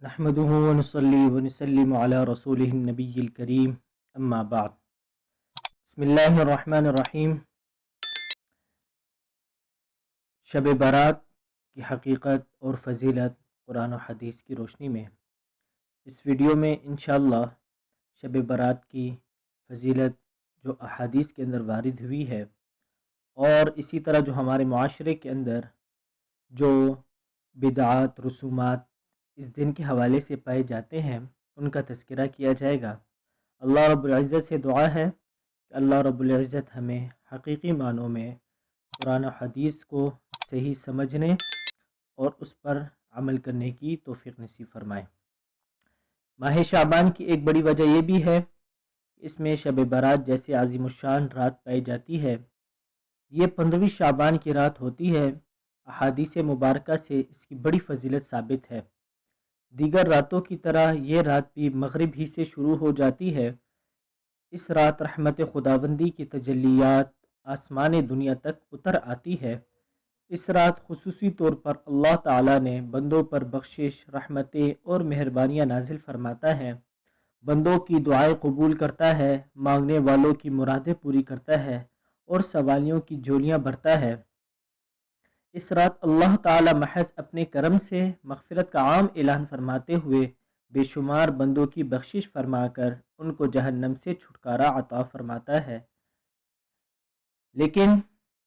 نحمده ونصلي ونسلم على رسوله النبي الكريم اما بعد بسم اللہ الرحمن الرحیم۔ شب برات کی حقیقت اور فضیلت قرآن و حدیث کی روشنی میں اس ویڈیو میں انشاءاللہ شب برات کی فضیلت جو احادیث کے اندر وارد ہوئی ہے اور اسی طرح جو ہمارے معاشرے کے اندر جو بدعات رسومات اس دن کے حوالے سے پائے جاتے ہیں ان کا تذکرہ کیا جائے گا۔ اللہ رب العزت سے دعا ہے کہ اللہ رب العزت ہمیں حقیقی معنوں میں قرآن و حدیث کو صحیح سمجھنے اور اس پر عمل کرنے کی توفیق نصیب فرمائے۔ ماہ شعبان کی ایک بڑی وجہ یہ بھی ہے کہ اس میں شب برات جیسے عظیم الشان رات پائی جاتی ہے، یہ 15ویں شعبان کی رات ہوتی ہے۔ احادیث مبارکہ سے اس کی بڑی فضیلت ثابت ہے۔ دیگر راتوں کی طرح یہ رات بھی مغرب ہی سے شروع ہو جاتی ہے۔ اس رات رحمت خداوندی کی تجلیات آسمان دنیا تک اتر آتی ہے۔ اس رات خصوصی طور پر اللہ تعالیٰ نے بندوں پر بخشش، رحمتیں اور مہربانیاں نازل فرماتا ہے، بندوں کی دعائیں قبول کرتا ہے، مانگنے والوں کی مرادیں پوری کرتا ہے اور سوالیوں کی جھولیاں بھرتا ہے۔ اس رات اللہ تعالی محض اپنے کرم سے مغفرت کا عام اعلان فرماتے ہوئے بے شمار بندوں کی بخشش فرما کر ان کو جہنم سے چھٹکارا عطا فرماتا ہے۔ لیکن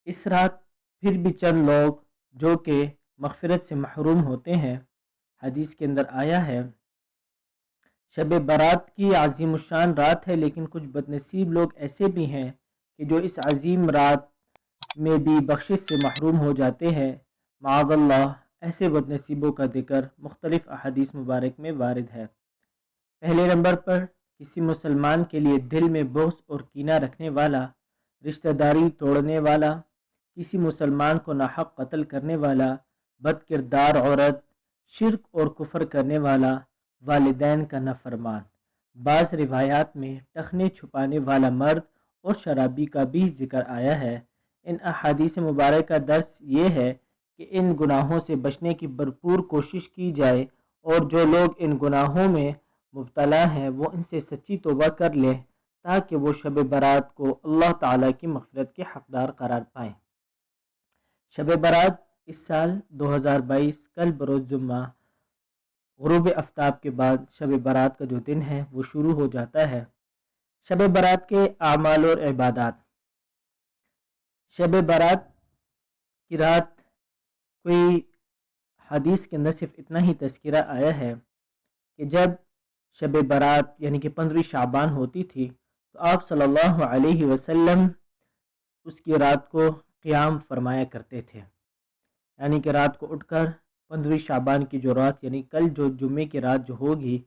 اس رات پھر بھی چند لوگ جو کہ مغفرت سے محروم ہوتے ہیں۔ حدیث کے اندر آیا ہے شب برات کی عظیم الشان رات ہے، لیکن کچھ بدنصیب لوگ ایسے بھی ہیں کہ جو اس عظیم رات میں بھی بخشش سے محروم ہو جاتے ہیں۔ معاذ اللہ، ایسے بدنصیبوں کا ذکر مختلف احادیث مبارک میں وارد ہے۔ پہلے نمبر پر کسی مسلمان کے لیے دل میں بغض اور کینہ رکھنے والا، رشتہ داری توڑنے والا، کسی مسلمان کو ناحق قتل کرنے والا، بد کردار عورت، شرک اور کفر کرنے والا، والدین کا نافرمان۔ بعض روایات میں ٹخنے چھپانے والا مرد اور شرابی کا بھی ذکر آیا ہے۔ ان احادیث مبارک کا درس یہ ہے کہ ان گناہوں سے بچنے کی بھرپور کوشش کی جائے اور جو لوگ ان گناہوں میں مبتلا ہیں وہ ان سے سچی توبہ کر لیں تاکہ وہ شب برات کو اللہ تعالیٰ کی مغفرت کے حقدار قرار پائیں۔ شب برات اس سال 2022 کل بروز جمعہ غروب آفتاب کے بعد شب برات کا جو دن ہے وہ شروع ہو جاتا ہے۔ شب برات کے اعمال اور عبادات۔ شب برات کی رات کوئی حدیث کے اندر صرف اتنا ہی تذکرہ آیا ہے کہ جب شب برات یعنی کہ 15ویں شعبان ہوتی تھی تو آپ صلی اللہ علیہ وسلم اس کی رات کو قیام فرمایا کرتے تھے، یعنی کہ رات کو اٹھ کر 15ویں شعبان کی جو رات یعنی کل جو جمعے کی رات جو ہوگی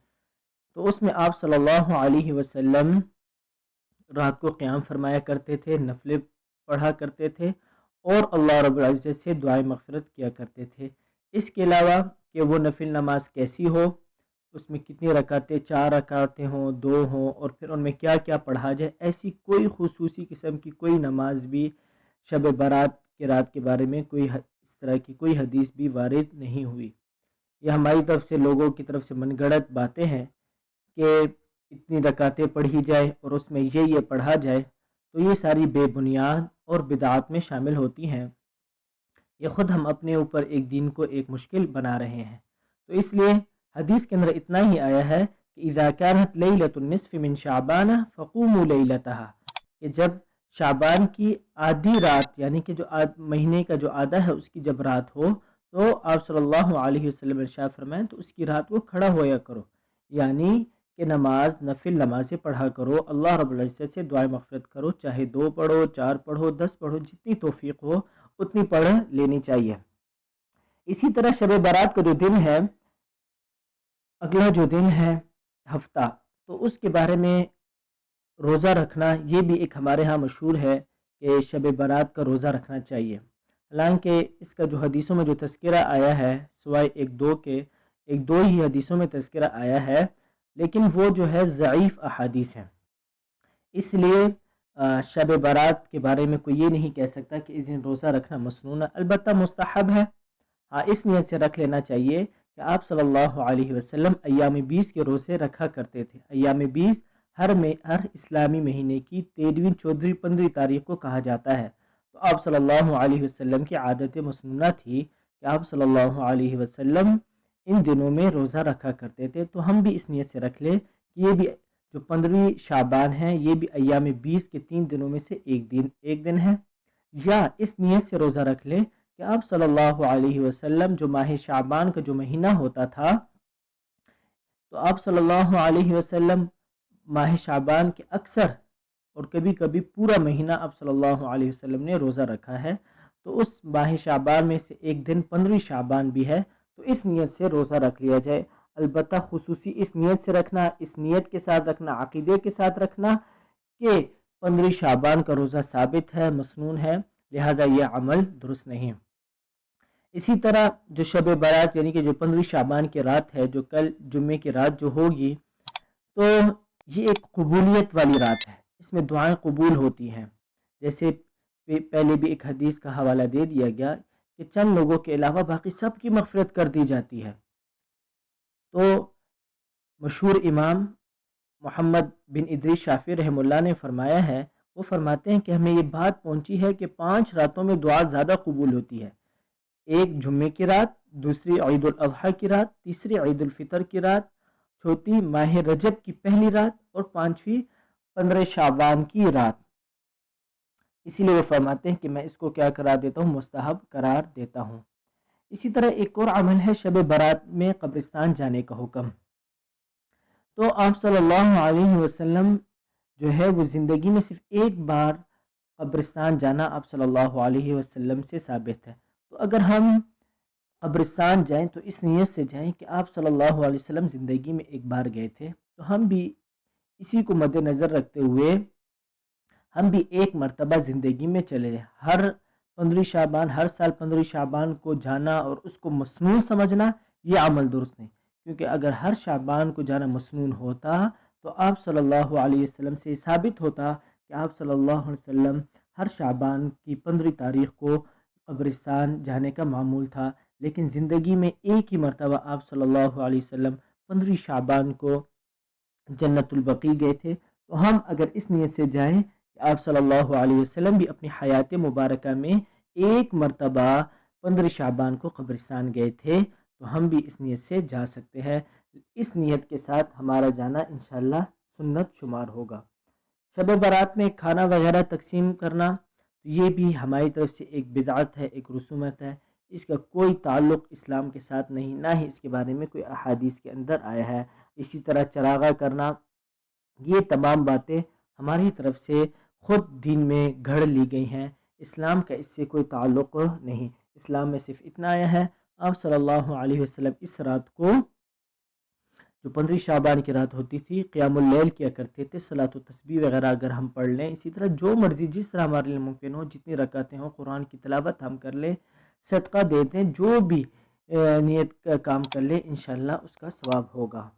تو اس میں آپ صلی اللہ علیہ وسلم رات کو قیام فرمایا کرتے تھے، نفلیں پڑھا کرتے تھے اور اللہ رب العزت سے دعائیں مغفرت کیا کرتے تھے۔ اس کے علاوہ کہ وہ نفل نماز کیسی ہو، اس میں کتنی رکعتیں، 4 رکعتیں ہوں، 2 ہوں، اور پھر ان میں کیا کیا پڑھا جائے، ایسی کوئی خصوصی قسم کی کوئی نماز بھی شب برات کی رات کے بارے میں کوئی اس طرح کی کوئی حدیث بھی وارد نہیں ہوئی۔ یہ ہماری طرف سے لوگوں کی طرف سے من گھڑت باتیں ہیں کہ اتنی رکعتیں پڑھی جائے اور اس میں یہ پڑھا جائے، تو یہ ساری بے بنیاد اور بدعات میں شامل ہوتی ہیں۔ یہ خود ہم اپنے اوپر ایک دین کو ایک مشکل بنا رہے ہیں۔ تو اس لیے حدیث کے اندر اتنا ہی آیا ہے کہ اذا كانت لیلۃ النصف من شعبان فقوموا لیلتها، کہ جب شعبان کی آدھی رات یعنی کہ جو مہینے کا جو آدھا ہے اس کی جب رات ہو تو آپ صلی اللہ علیہ وسلم ارشاد فرمائیں تو اس کی رات کو کھڑا ہویا کرو، یعنی کہ نماز نفل نمازیں پڑھا کرو، اللہ رب العزت سے دعائیں مغفرت کرو، چاہے 2 پڑھو، 4 پڑھو، 10 پڑھو، جتنی توفیق ہو اتنی پڑھ لینی چاہیے۔ اسی طرح شب برات کا جو دن ہے، اگلا جو دن ہے ہفتہ، تو اس کے بارے میں روزہ رکھنا یہ بھی ایک ہمارے ہاں مشہور ہے کہ شب برات کا روزہ رکھنا چاہیے۔ حالانکہ اس کا جو حدیثوں میں جو تذکرہ آیا ہے سوائے ایک دو ہی حدیثوں میں تذکرہ آیا ہے، لیکن وہ جو ہے ضعیف احادیث ہیں، اس لیے شب برات کے بارے میں کوئی یہ نہیں کہہ سکتا کہ اس دن روزہ رکھنا مسنون ہے، البتہ مستحب ہے۔ ہاں، اس نیت سے رکھ لینا چاہیے کہ آپ صلی اللہ علیہ وسلم ایام 20 کے روزے رکھا کرتے تھے۔ ایام 20 ہر اسلامی مہینے کی 13ویں، 14ویں، 15ویں تاریخ کو کہا جاتا ہے۔ تو آپ صلی اللہ علیہ وسلم کی عادت مسنونہ تھی کہ آپ صلی اللہ علیہ وسلم ان دنوں میں روزہ رکھا کرتے تھے۔ تو ہم بھی اس نیت سے رکھ لیں کہ یہ بھی جو 15ویں شعبان ہے یہ بھی ایام 20 کے 3 دنوں میں سے ایک دن ہے، یا اس نیت سے روزہ رکھ لیں کہ آپ صلی اللہ علیہ وسلم جو ماہ شعبان کا جو مہینہ ہوتا تھا، تو آپ صلی اللہ علیہ وسلم ماہ شعبان کے اکثر اور کبھی کبھی پورا مہینہ آپ صلی اللہ علیہ وسلم نے روزہ رکھا ہے۔ تو اس ماہ شعبان میں سے ایک دن 15ویں شعبان بھی ہے، تو اس نیت سے روزہ رکھ لیا جائے۔ البتہ خصوصی اس نیت سے رکھنا، اس نیت کے ساتھ رکھنا، عقیدے کے ساتھ رکھنا کہ 15ویں شعبان کا روزہ ثابت ہے، مسنون ہے، لہٰذا یہ عمل درست نہیں۔ اسی طرح جو شب برات یعنی کہ جو 15ویں شعبان کی رات ہے، جو کل جمعے کی رات جو ہوگی، تو یہ ایک قبولیت والی رات ہے، اس میں دعائیں قبول ہوتی ہیں۔ جیسے پہلے بھی ایک حدیث کا حوالہ دے دیا گیا کہ چند لوگوں کے علاوہ باقی سب کی مغفرت کر دی جاتی ہے۔ تو مشہور امام محمد بن ادریس شافعی رحمہ اللہ نے فرمایا ہے، وہ فرماتے ہیں کہ ہمیں یہ بات پہنچی ہے کہ 5 راتوں میں دعا زیادہ قبول ہوتی ہے۔ ایک جمعے کی رات، دوسری عید الاضحیٰ کی رات، تیسری عید الفطر کی رات، چوتھی ماہ رجب کی پہلی رات، اور 5ویں 15 شعبان کی رات۔ اسی لیے وہ فرماتے ہیں کہ میں اس کو کیا قرار دیتا ہوں؟ مستحب قرار دیتا ہوں۔ اسی طرح ایک اور عمل ہے شب برات میں قبرستان جانے کا حکم۔ تو آپ صلی اللہ علیہ وسلم جو ہے وہ زندگی میں صرف ایک بار قبرستان جانا آپ صلی اللہ علیہ وسلم سے ثابت ہے۔ تو اگر ہم قبرستان جائیں تو اس نیت سے جائیں کہ آپ صلی اللہ علیہ وسلم زندگی میں ایک بار گئے تھے، تو ہم بھی اسی کو مد نظر رکھتے ہوئے ہم بھی ایک مرتبہ زندگی میں چلے جائیں۔ ہر 15 شعبان، ہر سال 15 شعبان کو جانا اور اس کو مسنون سمجھنا، یہ عمل درست نہیں، کیونکہ اگر ہر شعبان کو جانا مسنون ہوتا تو آپ صلی اللہ علیہ وسلم سے ثابت ہوتا کہ آپ صلی اللہ علیہ وسلم ہر شعبان کی 15 تاریخ کو قبرستان جانے کا معمول تھا، لیکن زندگی میں ایک ہی مرتبہ آپ صلی اللہ علیہ وسلم 15 شعبان کو جنت البقیع گئے تھے۔ تو ہم اگر اس نیت سے جائیں کہ آپ صلی اللہ علیہ وسلم بھی اپنی حیات مبارکہ میں ایک مرتبہ 15 شعبان کو قبرستان گئے تھے، تو ہم بھی اس نیت سے جا سکتے ہیں۔ اس نیت کے ساتھ ہمارا جانا انشاءاللہ سنت شمار ہوگا۔ شب برات میں کھانا وغیرہ تقسیم کرنا، یہ بھی ہماری طرف سے ایک بدعت ہے، ایک رسومت ہے، اس کا کوئی تعلق اسلام کے ساتھ نہیں، نہ ہی اس کے بارے میں کوئی احادیث کے اندر آیا ہے۔ اسی طرح چراغاں کرنا، یہ تمام باتیں ہماری طرف سے خود دین میں گھڑ لی گئی ہیں، اسلام کا اس سے کوئی تعلق نہیں۔ اسلام میں صرف اتنا آیا ہے، آپ صلی اللہ علیہ وسلم اس رات کو جو 15 شعبان کی رات ہوتی تھی قیام اللیل کیا کرتے تھے، صلاۃ و تسبیح وغیرہ اگر ہم پڑھ لیں، اسی طرح جو مرضی جس طرح ہمارے لیے ممکن ہو، جتنی رکعتیں ہوں، قرآن کی تلاوت ہم کر لیں، صدقہ دیتے ہیں، جو بھی نیت کا کام کر لیں، انشاءاللہ اس کا ثواب ہوگا۔